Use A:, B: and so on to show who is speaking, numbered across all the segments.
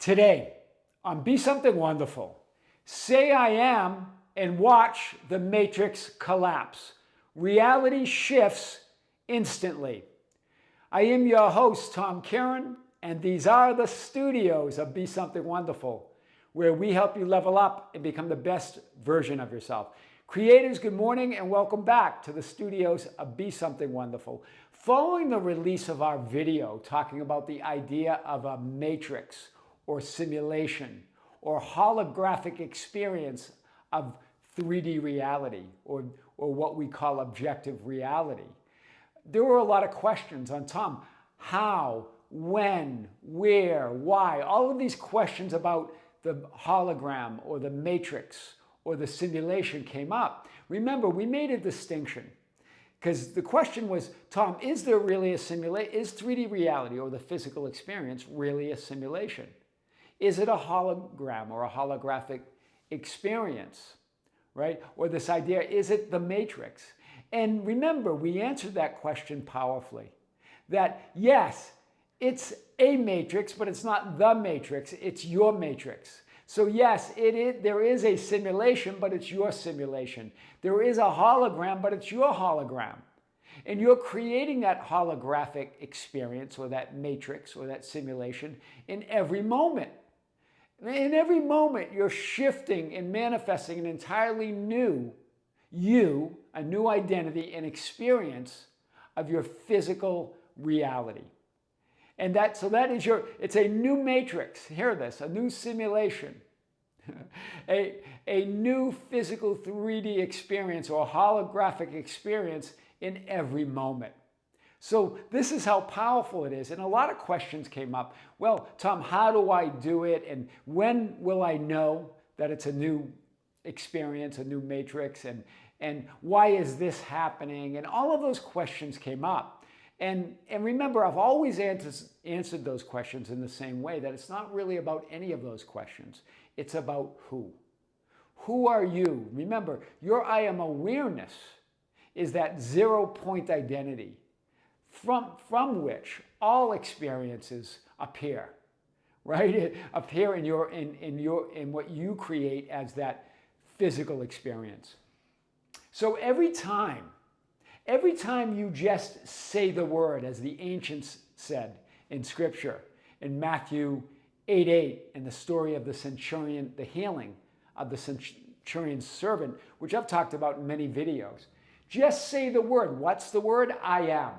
A: Today, on Be Something Wonderful, say I am and watch the matrix collapse. Reality shifts instantly. I am your host, Tom Kearin, and these are the studios of Be Something Wonderful, where we help you level up and become the best version of yourself. Creators, good morning and welcome back to the studios of Be Something Wonderful. Following the release of our video talking about the idea of a matrix or simulation or holographic experience of 3D reality or what we call objective reality, there were a lot of questions on Tom. How, when, where, why? All of these questions about the hologram or the matrix or the simulation came up. Remember, we made a distinction because the question was, Tom, is there really a simulation? Is 3D reality or the physical experience really a simulation? Is it a hologram or a holographic experience, right? Or this idea, is it the matrix? And remember, we answered that question powerfully. That yes, it's a matrix, but it's not the matrix, it's your matrix. So yes, there is a simulation, but it's your simulation. There is a hologram, but it's your hologram. And you're creating that holographic experience or that matrix or that simulation in every moment. In every moment, you're shifting and manifesting an entirely new you, a new identity and experience of your physical reality. And so that is it's a new matrix. Hear this, a new simulation, a new physical 3D experience or holographic experience in every moment. So this is how powerful it is. And a lot of questions came up. Well, Tom, how do I do it? And when will I know that it's a new experience, a new matrix? And why is this happening? And all of those questions came up. And remember, I've always answered those questions in the same way, that it's not really about any of those questions. It's about who. Who are you? Remember, your I am awareness is that 0-point identity from which all experiences appear, right? Appear in what you create as that physical experience. So every time you just say the word, as the ancients said in Scripture, in Matthew 8:8, in the story of the centurion, the healing of the centurion's servant, which I've talked about in many videos, just say the word. What's the word? I am.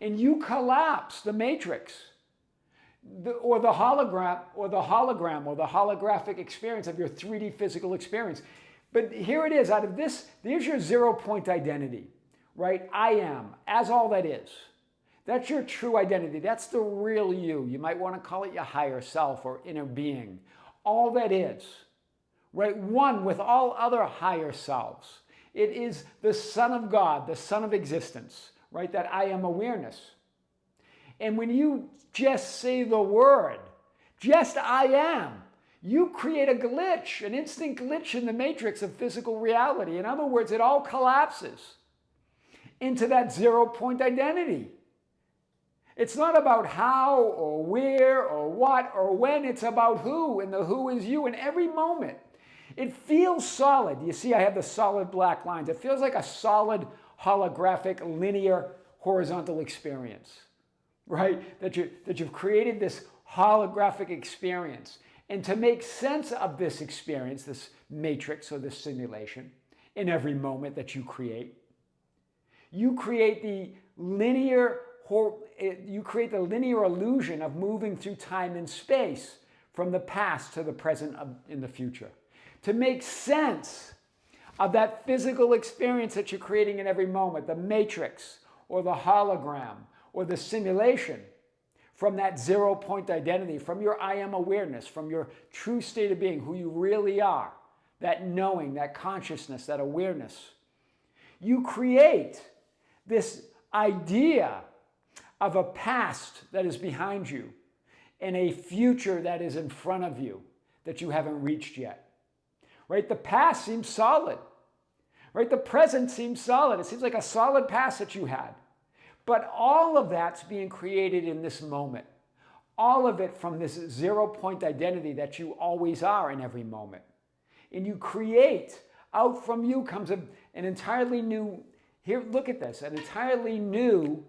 A: And you collapse the matrix, or the hologram, or the holographic experience of your 3D physical experience. But here it is, out of this, there's your 0-point identity, right? I am, as all that is. That's your true identity. That's the real you. You might want to call it your higher self or inner being. All that is, right? One with all other higher selves. It is the Son of God, the Son of existence, right? That I am awareness. And when you just say the word, just I am, you create a glitch, an instant glitch in the matrix of physical reality. In other words, it all collapses into that 0-point identity. It's not about how or where or what or when, it's about who, and the who is you in every moment. It feels solid. You see, I have the solid black lines. It feels like a solid holographic linear horizontal experience, right? That you've created this holographic experience. And to make sense of this experience, this matrix or this simulation, in every moment that you create the linear illusion of moving through time and space from the past to the present in the future. To make sense of that physical experience that you're creating in every moment, the matrix or the hologram or the simulation, from that 0-point identity, from your I am awareness, from your true state of being, who you really are, that knowing, that consciousness, that awareness. You create this idea of a past that is behind you and a future that is in front of you that you haven't reached yet. Right? The past seems solid. Right? The present seems solid. It seems like a solid past that you had. But all of that's being created in this moment. All of it from this 0-point identity that you always are in every moment. And you create, out from you comes an entirely new, here, look at this, an entirely new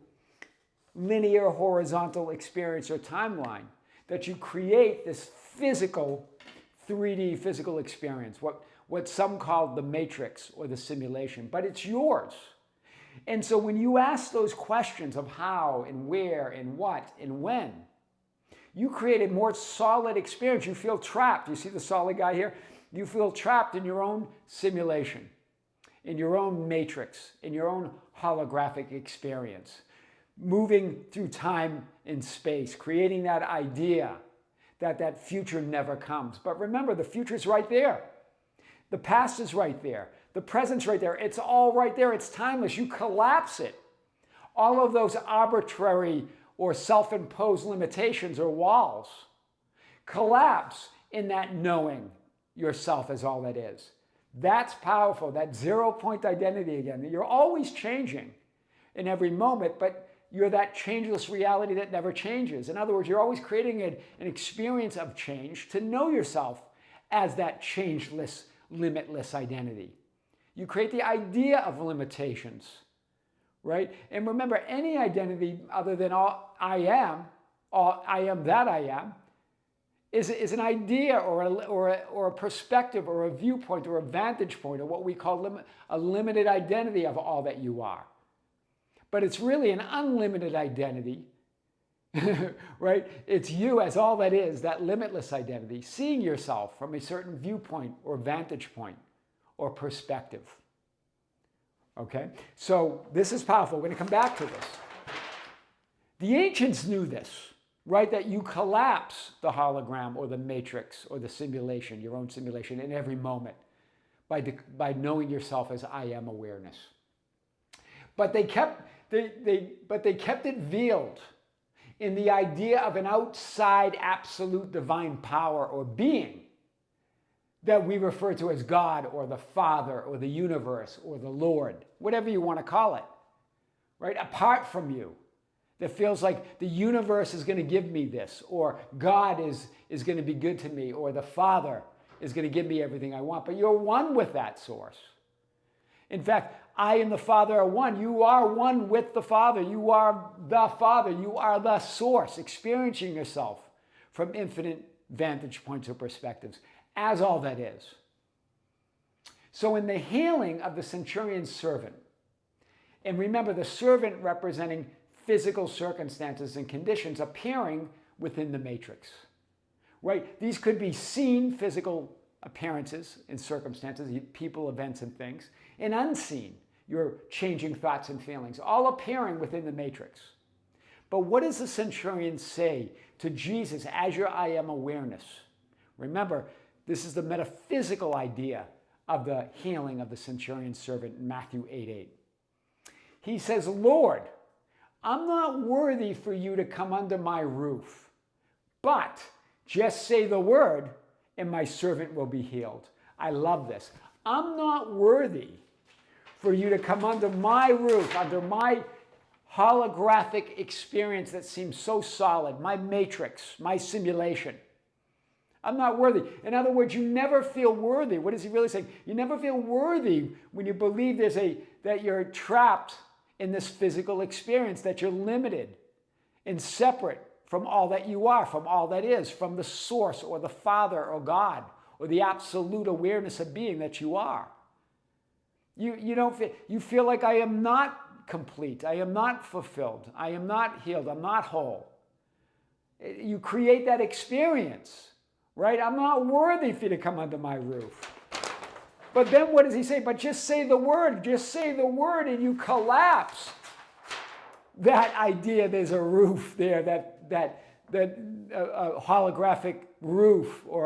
A: linear horizontal experience or timeline that you create this physical, 3D physical experience, what some call the matrix or the simulation, but it's yours. And so when you ask those questions of how and where and what and when, you create a more solid experience. You feel trapped. You see the solid guy here? You feel trapped in your own simulation, in your own matrix, in your own holographic experience, moving through time and space, creating that idea that that future never comes. But remember, the future is right there. The past is right there. The present's right there. It's all right there. It's timeless. You collapse it. All of those arbitrary or self-imposed limitations or walls collapse in that knowing yourself as all that is. That's powerful, that 0-point identity again. You're always changing in every moment, but you're that changeless reality that never changes. In other words, you're always creating an experience of change to know yourself as that changeless, limitless identity. You create the idea of limitations, right? And remember, any identity other than all I am that I am, is an idea or a perspective or a viewpoint or a vantage point or what we call a limited identity of all that you are. But it's really an unlimited identity, right? It's you as all that is, that limitless identity, seeing yourself from a certain viewpoint or vantage point or perspective. Okay? So this is powerful. We're going to come back to this. The ancients knew this, right? That you collapse the hologram or the matrix or the simulation, your own simulation, in every moment by knowing yourself as I am awareness. But they kept it veiled in the idea of an outside absolute divine power or being that we refer to as God or the Father or the universe or the Lord, whatever you want to call it, right? Apart from you, that feels like the universe is going to give me this, or God is going to be good to me, or the Father is going to give me everything I want. But you're one with that source. In fact, I and the Father are one. You are one with the Father. You are the Father. You are the source, experiencing yourself from infinite vantage points or perspectives as all that is. So in the healing of the centurion's servant, and remember the servant representing physical circumstances and conditions appearing within the matrix, right? These could be seen physical appearances and circumstances, people, events, and things, and unseen, your changing thoughts and feelings, all appearing within the matrix. But what does the centurion say to Jesus as your I am awareness? Remember, this is the metaphysical idea of the healing of the centurion's servant in Matthew 8:8. He says, Lord, I'm not worthy for you to come under my roof, but just say the word and my servant will be healed. I love this. I'm not worthy for you to come under my roof, under my holographic experience that seems so solid, my matrix, my simulation. I'm not worthy. In other words, you never feel worthy. What is he really saying? You never feel worthy when you believe that you're trapped in this physical experience, that you're limited and separate from all that you are, from all that is, from the source or the Father or God or the absolute awareness of being that you are. You feel like I am not complete. I am not fulfilled. I am not healed. I'm not whole. You create that experience, right? I'm not worthy for you to come under my roof. But then what does he say? But just say the word. Just say the word and you collapse that idea there's a roof there, that a holographic roof or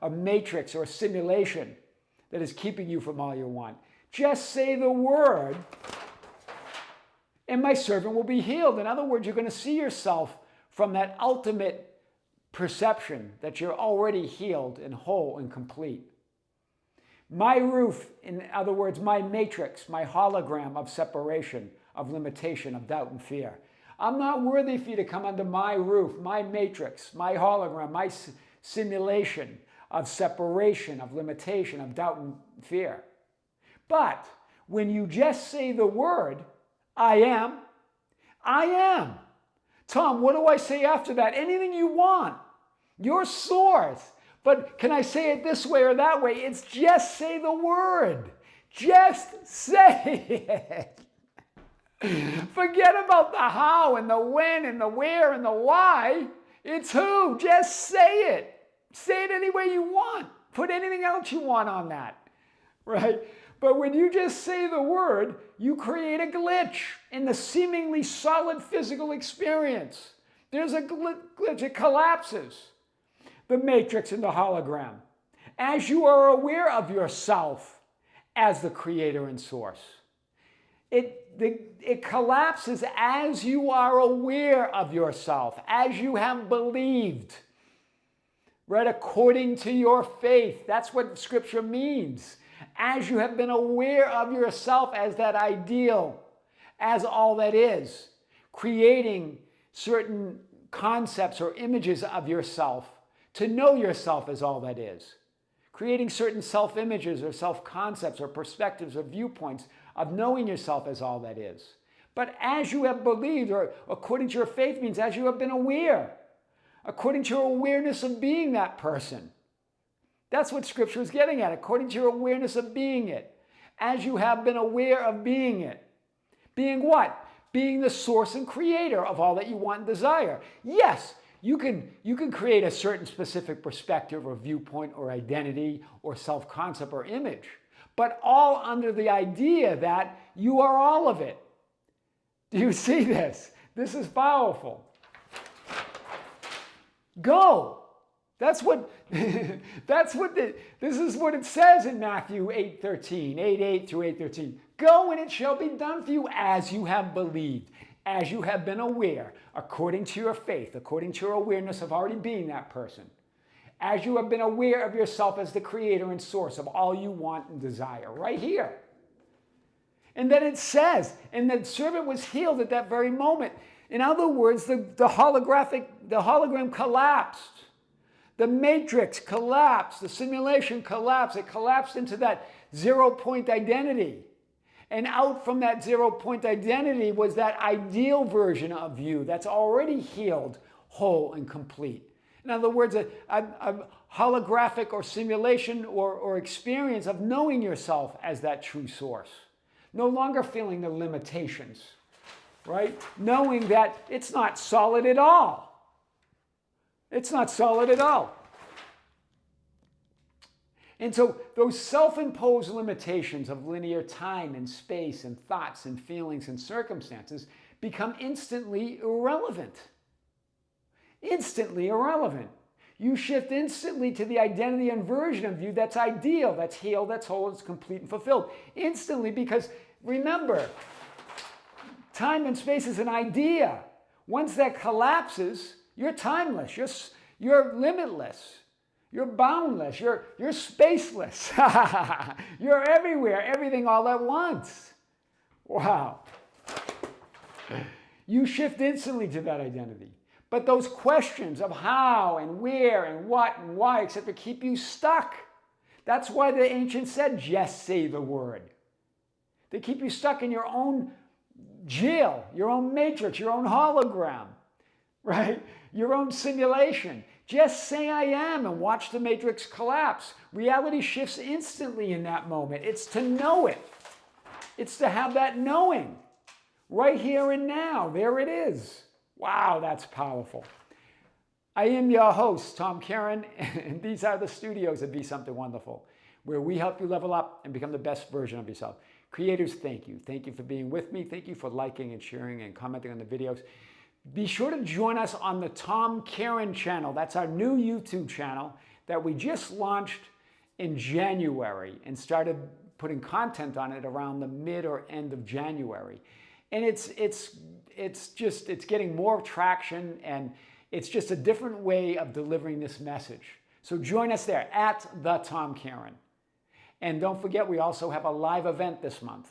A: a matrix or a simulation that is keeping you from all you want. Just say the word and my servant will be healed. In other words, you're going to see yourself from that ultimate perception that you're already healed and whole and complete. My roof, in other words, my matrix, my hologram of separation, of limitation, of doubt and fear. I'm not worthy for you to come under my roof, my matrix, my hologram, my simulation of separation, of limitation, of doubt and fear. But when you just say the word, I am, I am. Tom, what do I say after that? Anything you want. Your source. But can I say it this way or that way? It's just say the word. Just say it. Forget about the how and the when and the where and the why. It's who. Just say it. Say it any way you want. Put anything else you want on that. Right? But when you just say the word, you create a glitch in the seemingly solid physical experience. There's a glitch. It collapses. The matrix and the hologram. As you are aware of yourself as the creator and source. It collapses as you are aware of yourself, as you have believed, right? According to your faith. That's what Scripture means. As you have been aware of yourself as that ideal, as all that is, creating certain concepts or images of yourself to know yourself as all that is. Creating certain self-images or self-concepts or perspectives or viewpoints of knowing yourself as all that is. But as you have believed, or according to your faith means as you have been aware, according to your awareness of being that person. That's what Scripture is getting at, according to your awareness of being it. As you have been aware of being it. Being what? Being the source and creator of all that you want and desire. Yes, you can create a certain specific perspective or viewpoint or identity or self-concept or image, but all under the idea that you are all of it. Do you see this? This is powerful. Go. This is what it says in Matthew 8:13, 8:8 through 8:13. Go and it shall be done for you as you have believed, as you have been aware, according to your faith, according to your awareness of already being that person. As you have been aware of yourself as the creator and source of all you want and desire, right here. And then it says, and the servant was healed at that very moment. In other words, the hologram collapsed. The matrix collapsed. The simulation collapsed. It collapsed into that 0 point identity. And out from that 0 point identity was that ideal version of you that's already healed, whole, and complete. In other words, a holographic or simulation or experience of knowing yourself as that true source. No longer feeling the limitations, right? Knowing that it's not solid at all. It's not solid at all. And so those self-imposed limitations of linear time and space and thoughts and feelings and circumstances become instantly irrelevant. Instantly irrelevant. You shift instantly to the identity and version of you that's ideal, that's healed, that's whole, that's complete and fulfilled. Instantly, because remember, time and space is an idea. Once that collapses, you're timeless, you're limitless, you're boundless, you're spaceless. You're everywhere, everything all at once. Wow. You shift instantly to that identity. But those questions of how and where and what and why, etc., keep you stuck. That's why the ancients said, just say the word. They keep you stuck in your own jail, your own matrix, your own hologram, right? Your own simulation. Just say I am and watch the matrix collapse. Reality shifts instantly in that moment. It's to know it. It's to have that knowing. Right here and now. There it is. Wow, that's powerful. I am your host, Tom Kearin, and these are the studios of Be Something Wonderful, where we help you level up and become the best version of yourself. Creators, thank you. Thank you for being with me. Thank you for liking and sharing and commenting on the videos. Be sure to join us on the Tom Kearin channel. That's our new YouTube channel that we just launched in January and started putting content on it around the mid or end of January. And it's getting more traction, and it's just a different way of delivering this message. So join us there at the Tom Kearin. And don't forget, we also have a live event this month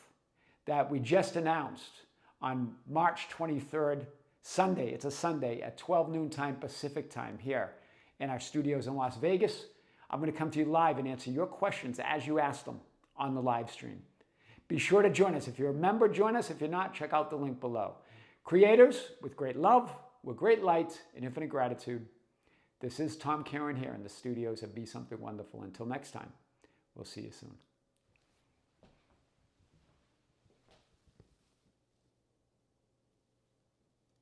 A: that we just announced on March 23rd, Sunday. It's a Sunday at 12 noon time Pacific time here in our studios in Las Vegas. I'm going to come to you live and answer your questions as you ask them on the live stream. Be sure to join us. If you're a member, join us. If you're not, check out the link below. Creators, with great love, with great light, and infinite gratitude, this is Tom Kearin here in the studios of Be Something Wonderful. Until next time, we'll see you soon.